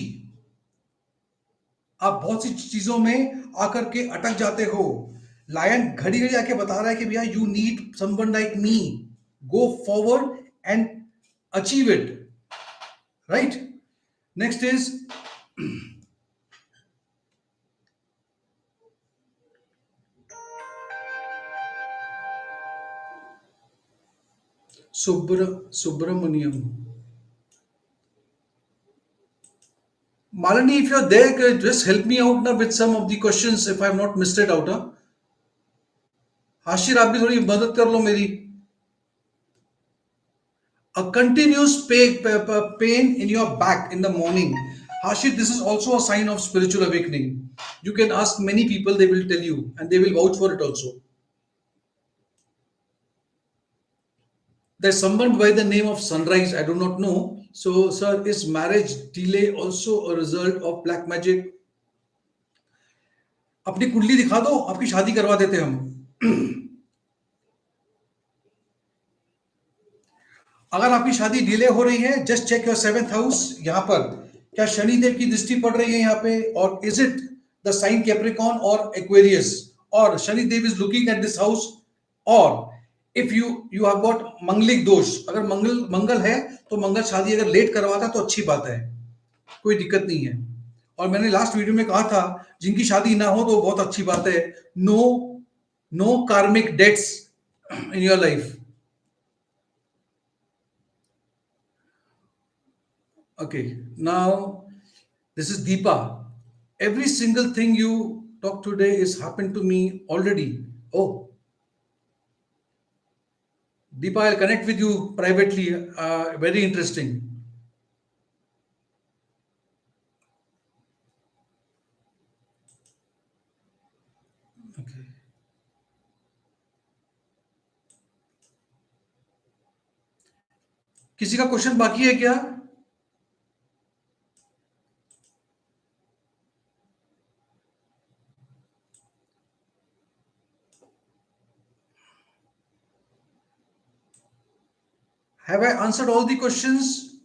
आप बहुत सी चीजों में आकर के अटक जाते हो. लायन घड़ी घड़ी आके बता रहा है कि भैया you need someone like me. Go forward and achieve it. Right. Next is Subramaniam. Malini, if you're there, just help me out now with some of the questions if I have not missed it out. Huh? Hashir, आप भी थोड़ी मदद कर लो मेरी. A continuous pain in your back in the morning. Hashir, this is also a sign of spiritual awakening. You can ask many people, they will tell you, and they will vouch for it also. There's someone by the name of Sunrise, I do not know. So, sir, is marriage delay also a result of black magic? अपनी कुंडली दिखा दो, आपकी शादी करवा देते हम. अगर आपकी शादी डिले हो रही है, just check your seventh house. यहां पर क्या शनिदेव की दृष्टि पड़ रही है यहाँ पे, और is it the sign Capricorn और एक्वेरियस, और Shanidev is looking at this house, और if you you have got manglik dosh. अगर मंगल है तो मंगल शादी अगर लेट करवाता है तो अच्छी बात है, कोई दिक्कत नहीं है. और मैंने लास्ट वीडियो में कहा था जिनकी शादी ना हो तो बहुत अच्छी बात है. No, no karmic debts in your life. Okay, now this is Deepa. Every single thing you talk today is happened to me already. Oh, Deepa, I'll connect with you privately. Very interesting. Okay. किसी का क्वेश्चन बाकी है क्या? Have I answered all the questions?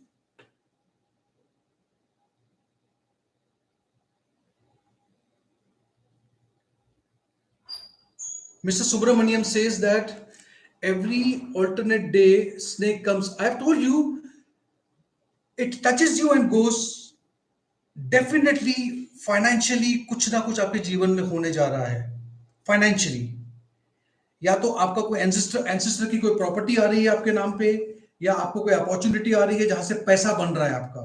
Mr. Subramaniam says that every alternate day snake comes. I have told you it touches you and goes. Definitely financially कुछ ना कुछ आपके जीवन में होने जा रहा है. फाइनेंशियली या तो आपका कोई एंसेस्टर की कोई प्रॉपर्टी आ रही है आपके नाम पे, या आपको कोई अपॉर्चुनिटी आ रही है जहां से पैसा बन रहा है आपका.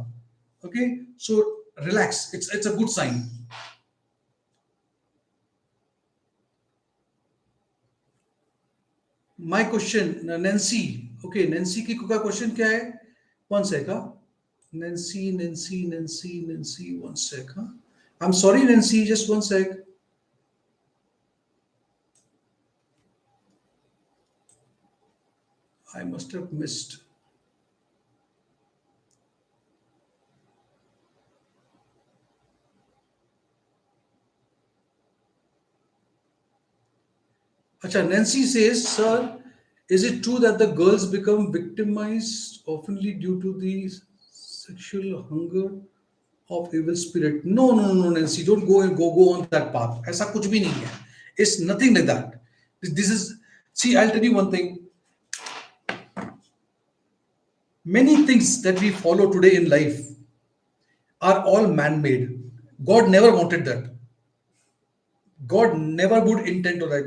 Okay, so relax, it's a good sign. My question Nancy. Okay, Nancy की का क्वेश्चन क्या है? One sec. Nancy, one sec. Huh? I'm sorry, Nancy, just one sec. I must have missed. Acha, Nancy says, sir, is it true that the girls become victimized oftenly due to the sexual hunger of evil spirit? No, no, no, no, Nancy, don't go on that path. ऐसा कुछ भी नहीं है. It's nothing like that. This is, see, I'll tell you one thing. Many things that we follow today in life are all man-made. God never wanted that. God never would intend to that.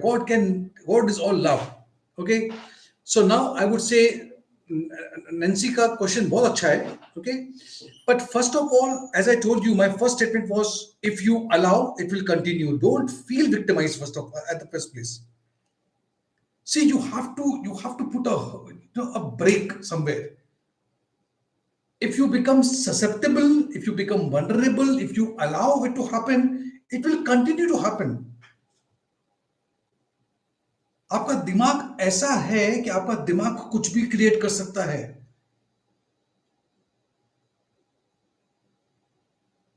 God is all love. Okay. So now I would say Nancy का question बहुत अच्छा है. Okay. But first of all, as I told you, my first statement was if you allow, it will continue. Don't feel victimized first of all, at the first place. See, you have to put a break somewhere. If you become susceptible, if you become vulnerable, if you allow it to happen, it will continue to happen. आपका दिमाग ऐसा है कि आपका दिमाग कुछ भी क्रिएट कर सकता है.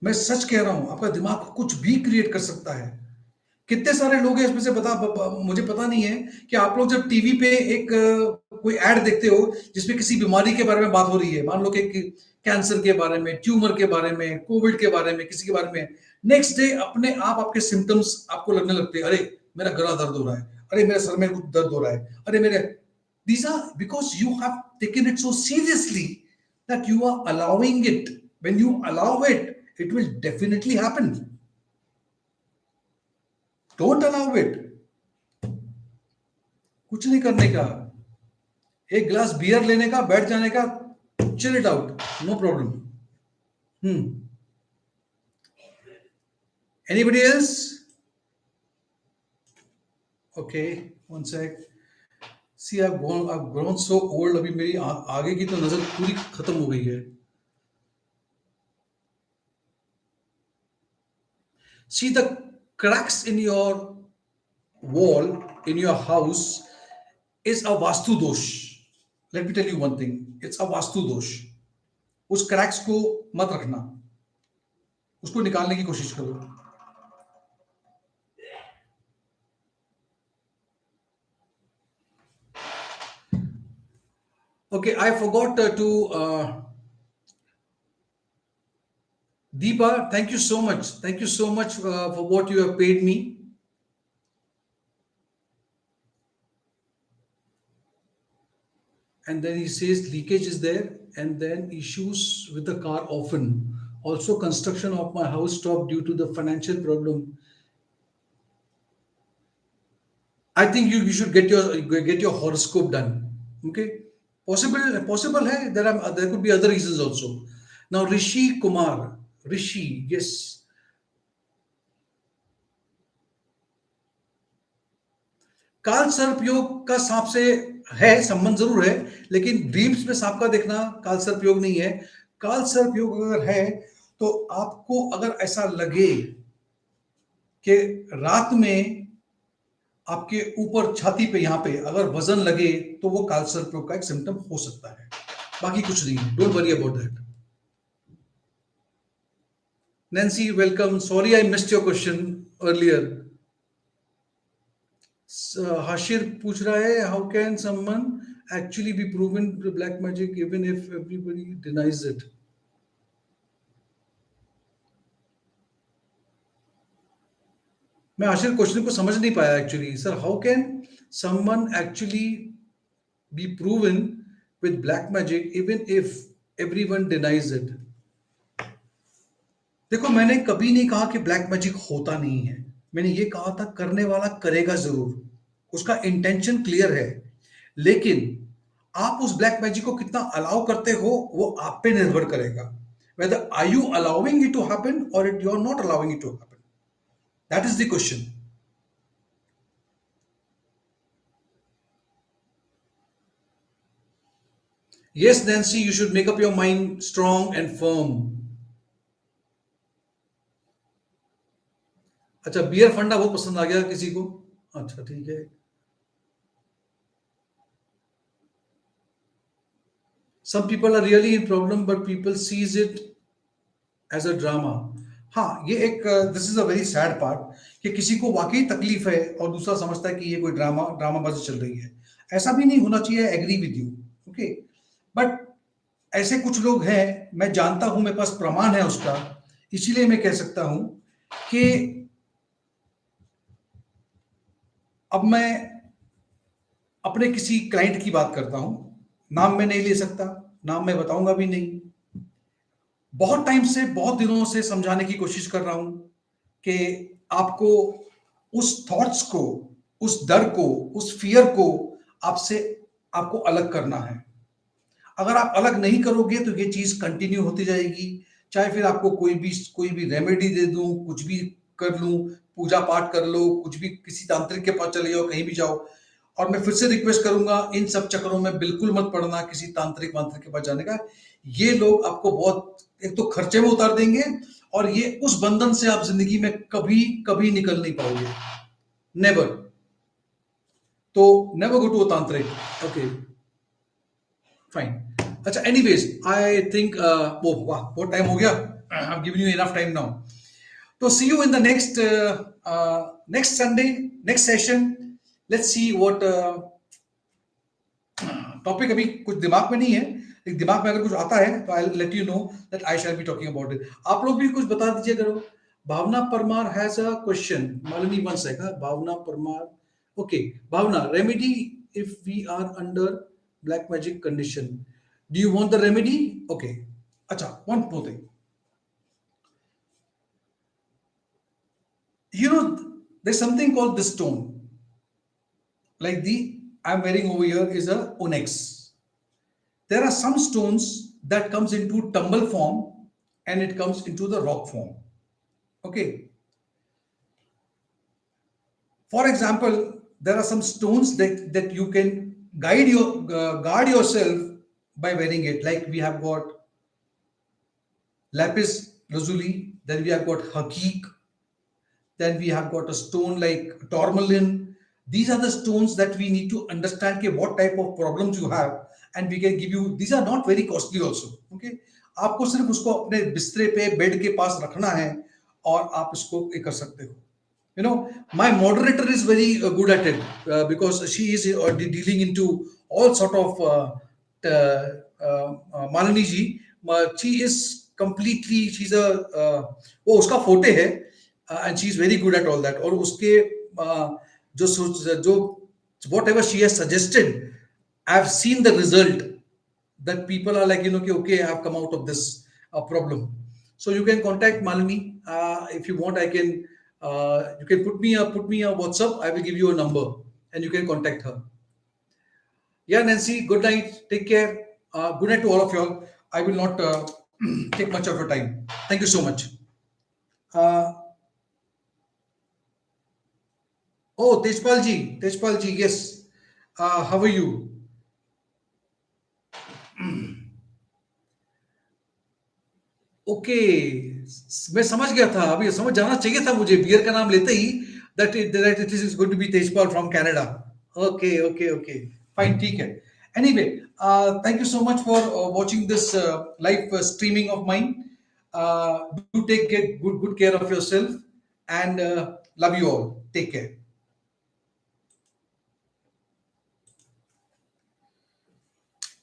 मैं सच कह रहा हूं, आपका दिमाग कुछ भी क्रिएट कर सकता है. कितने सारे लोग हैं इसमें से मुझे पता नहीं है कि आप लोग जब टीवी पे एक कोई एड देखते हो जिसमें किसी बीमारी के बारे में बात हो रही है, मान लो कि कैंसर के बारे में, ट्यूमर के बारे में, कोविड के बारे में, किसी के बारे में, नेक्स्ट डे अपने आप आपके सिम्टम्स आपको लगने लगते हैं. अरे मेरा गला दर्द हो रहा है, अरे मेरे सर में कुछ दर्द हो रहा है, अरे मेरे. These are because you have taken it so seriously that you are allowing it. When you allow it, it will definitely happen. Don't allow it. कुछ नहीं करने का, एक ग्लास बियर लेने का, बैठ जाने का, chill it out, no problem. Anybody else? Okay, one sec. See, I've grown so old. अभी मेरी आगे की तो नजर पूरी खत्म हो गई है. See, the cracks in your wall in your house is a vastu dosh. Let me tell you one thing. It's a vastu dosh. उस क्रैक्स को मत रखना, उसको निकालने की कोशिश करो. Okay, I forgot to Deepa, thank you so much. Thank you so much for what you have paid me. And then he says leakage is there, and then issues with the car often. Also, construction of my house stopped due to the financial problem. I think you should get your horoscope done. Okay, possible hai. There could be other reasons also. Now Rishi Kumar, Rishi, yes. काल सर्प योग का सांप से है संबंध जरूर है, लेकिन ड्रीम्स में सांप का देखना काल सर्प योग नहीं है। काल सर्प योग अगर है तो आपको अगर ऐसा लगे कि रात में आपके ऊपर छाती पे यहाँ पे अगर वजन लगे तो वो काल सर्प योग का एक सिम्टम हो सकता है, बाकी कुछ नहीं है। Don't worry about that. Nancy welcome, sorry I missed your question earlier. Hashir पूछ रहा है how can someone actually B proven black magic even if everybody denies it. मैं हाशिर क्वेश्चन को समझ नहीं पाया actually. Sir, how can someone actually B proven with black magic even if everyone denies it. देखो, मैंने कभी नहीं कहा कि ब्लैक मैजिक होता नहीं है। मैंने ये कहा था करने वाला करेगा जरूर, उसका इंटेंशन क्लियर है, लेकिन आप उस ब्लैक मैजिक को कितना अलाउ करते हो वो आप पे निर्भर करेगा। Whether are you allowing it to happen or it you are not allowing it to happen, that is the question. Yes, Nancy, you should make up your mind strong and firm. अच्छा, बियर फंडा बहुत पसंद आ गया किसी को। अच्छा, ठीक है। Some people are really in problem, but people sees it as a drama. हाँ, ये एक this is a very sad part कि किसी को वाकई तकलीफ है और दूसरा समझता है कि ये कोई ड्रामाबाजी चल रही है। ऐसा भी नहीं होना चाहिए, agree with you, okay. But ऐसे कुछ लोग हैं, मैं जानता हूं, मेरे पास प्रमाण है उसका, इसीलिए मैं कह सकता हूं कि अब मैं अपने किसी क्लाइंट की बात करता हूं, नाम मैं नहीं ले सकता, नाम मैं बताऊंगा भी नहीं। बहुत टाइम से, बहुत दिनों से समझाने की कोशिश कर रहा हूं कि आपको उस थॉट्स को, उस डर को, उस फियर को आपसे आपको अलग करना है। अगर आप अलग नहीं करोगे तो ये चीज कंटिन्यू होती जाएगी। चाहे फिर आपको कोई भी रेमेडी दे दूं, कुछ भी कर लूं, पूजा पाठ कर लो, कुछ भी, किसी तांत्रिक के पास चले जाओ, कहीं भी जाओ। और मैं फिर से रिक्वेस्ट करूंगा, इन सब चक्करों में बिल्कुल मत पड़ना, किसी तांत्रिक वांत्रिक के पास जाने का। ये लोग आपको बहुत, एक तो खर्चे में उतार देंगे, और ये उस बंधन से आप जिंदगी में कभी कभी निकल नहीं पाओगे, नेवर। तो never go to a tantrik, okay, fine. अच्छा, एनीवेज आई थिंक वो, वाह, बहुत टाइम हो गया। I have given you enough time now. तो see you in the next Sunday, next session. Let's see what topic, अभी कुछ दिमाग में नहीं है, लेकिन दिमाग में अगर कुछ आता है तो I let you know that I shall be talking about it. आप लोग भी कुछ बता दीजिए करो। Bhavna Parmar has a question. Malini one second, Bhavna Parmar, okay. Bhavna, remedy if we are under black magic condition, do you want the remedy? Okay. अच्छा, one more thing, you know, there's something called the stone, like the I'm wearing over here is a onyx. There are some stones that comes into tumble form and it comes into the rock form, okay. For example, there are some stones that you can guard yourself by wearing it, like we have got lapis lazuli, then we have got hakik, then we have got a stone like tourmaline. These are the stones that we need to understand okay, what type of problems you have, and we can give you. These are not very costly also, okay. आपको सिर्फ उसको अपने बिस्तरे पे, बेड के पास रखना है और आप इसको ये कर सकते हो। You know, my moderator is very good at it because she is dealing into all sort of Malini ji. She is completely, she's a वो उसका फोटे है, and she is very good at all that. और उसके जो whatever she has suggested, I have seen the result, that people are like, okay, I have come out of this problem. So you can contact Malini if you want. I can you can put me a WhatsApp. I will give you a number and you can contact her. Yeah, Nancy, good night, take care. Good night to all of you all. I will not take much of your time. Thank you so much. uh, Oh, Tejpal ji, yes. How are you? Okay, मैं समझ गया था, अभी समझ जाना चाहिए था मुझे बियर का नाम लेते ही, that it is going to be Tejpal from Canada. Okay okay okay, fine, ठीक है. Anyway, thank you so much for watching this live streaming of mine. Do take good care of yourself and love you all. Take care.